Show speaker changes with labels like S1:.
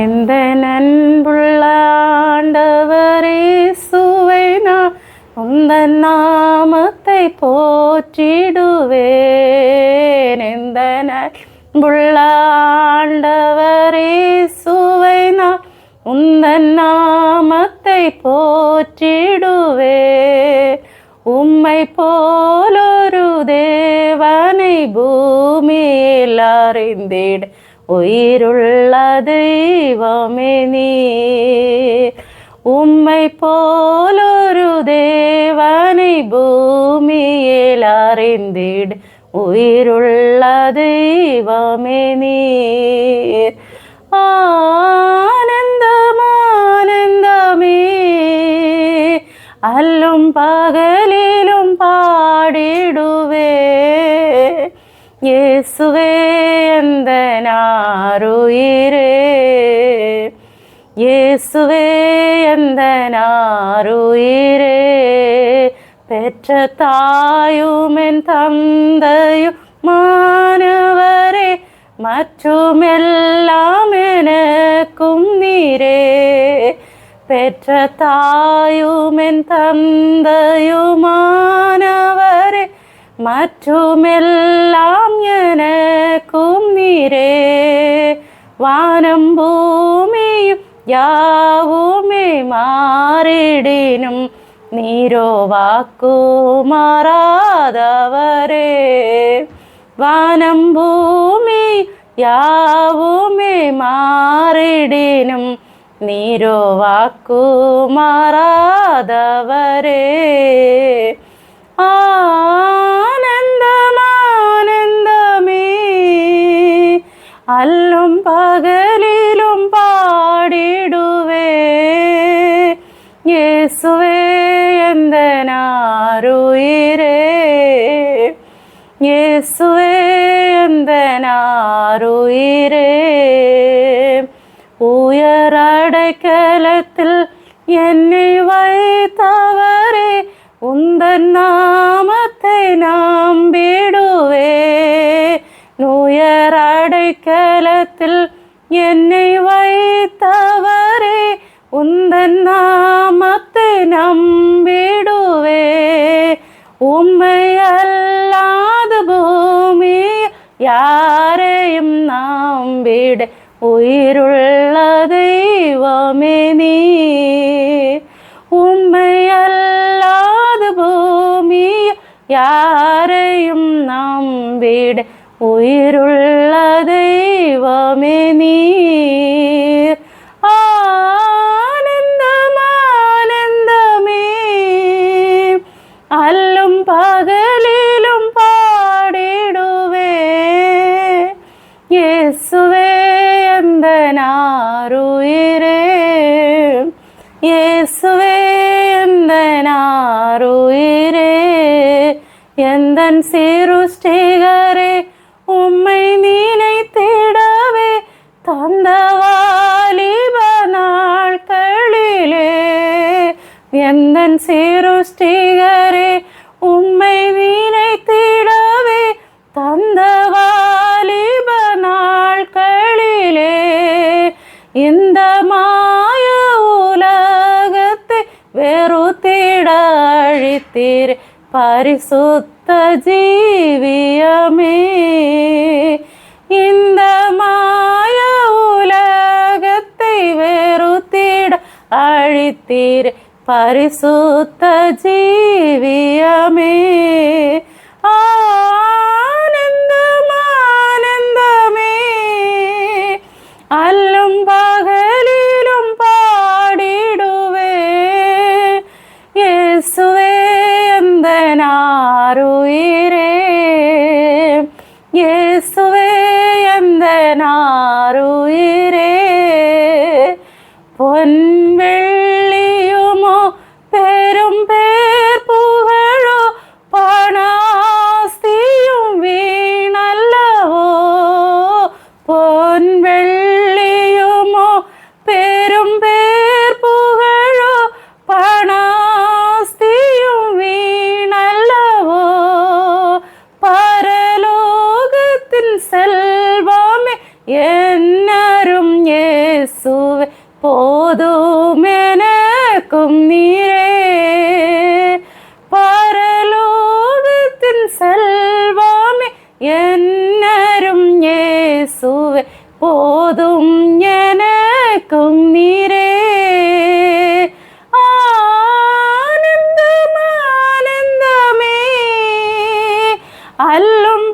S1: எந்த நண்புள்ள ஆண்டவரே சுவை நான் உந்தன் நாமத்தை போற்றிடுவேன். எந்த நண்புள்ள ஆண்டவரே சுவை நான் உந்தன் நாமத்தை போற்றிடுவேன். உம்மை போலொரு தேவனை பூமியில் அறிந்திட உயிருள்ள தெய்வமே நீர். உம்மை போலொரு தேவனை பூமியில் அறிந்திட உயிருள்ள தெய்வமே நீர். ஆனந்தமானந்தமே அல்லும் பகலிலும் பாடிடுவே. இயேசுவே எந்தன் ஆருயிரே, இயேசுவே எந்தன் ஆருயிரே. பெற்ற தாயும் என் தந்தையும் மாணவரே, மற்றுமெல்லாம் எனக்கும் நீரே. பெற்ற தாயும் என் தந்தையுமானவரே, மற்றுமெல்லாம் எனக்கும் நீரே. வானம் பூமியும் யாவுமே மாறிடினும் நீரோ வாக்கு மாறாதவரே. வானம் பூமி யாவுமே மாறிடினும் நீரோ வாக்கு மாறாதவரே. ஆனந்தமானந்தமே அல்லும் பகலிலும் பாடிடுவே. இயேசுவே எந்தன் ஆருயிரே, இயேசுவே எந்தன் ஆருயிரே. உயர் அடைக்கலத்தில் என்னை வைத்தவரே, உந்தன் நாமத்தை நம்பிடுவே. உயர் அடைக்கலத்தில் என்னை வைத்தவரே, உந்தன் நாமத்தை நம்பிடுவே. உம்மை அல்லாத பூமி யாரையும் நம்பிட உயிருள்ள தெய்வமே நீர். உம்மை அல்லாத பூமி யாரையும் நம்பிட உயிருள்ள தெய்வமே நீர். ஆனந்தமானந்தமே அல்லும் பகலிலும் பாடிடுவே. இயேசுவே எந்தன் ஆருயிரே, இயேசுவே எந்தன் ஆருயிரே. எந்தன் சிருஷ்டிகரே, உம்மை நினைத்திடவே தந்த வாலிப நாட்களிலே. எந்தன் சிருஷ்டிகரே, உம்மை நினைத்திடவே தந்த வாலிப நாட்களிலே. இந்த மாய உலகத்தை வெறுத்திட அழித்தீர் பரிசுத்த ஜீவியமே. இந்த மாய உலகத்தை வெறுத்திட அழித்தீர் பரிசுத்த ஜீவியமே. ஆனந்தமானந்தமே அல்லும் பகலிலும் பாடிடுவே. இயேசுவே எந்தன் ஆருயிரே, இயேசுவே எந்தன் ஆருயிரே. பொன் வெள்ளியுமோ பெரும் பேர் புகழோ பணாஸ்தியும் வீணல்லவோ. பொன் வெள்ளியுமோ பெரும் பேர் புகழோ பணாஸ்தியும் வீணல்லவோ. பரலோகத்தின் செல்வமே என்னரும் இயேசு கல்லும்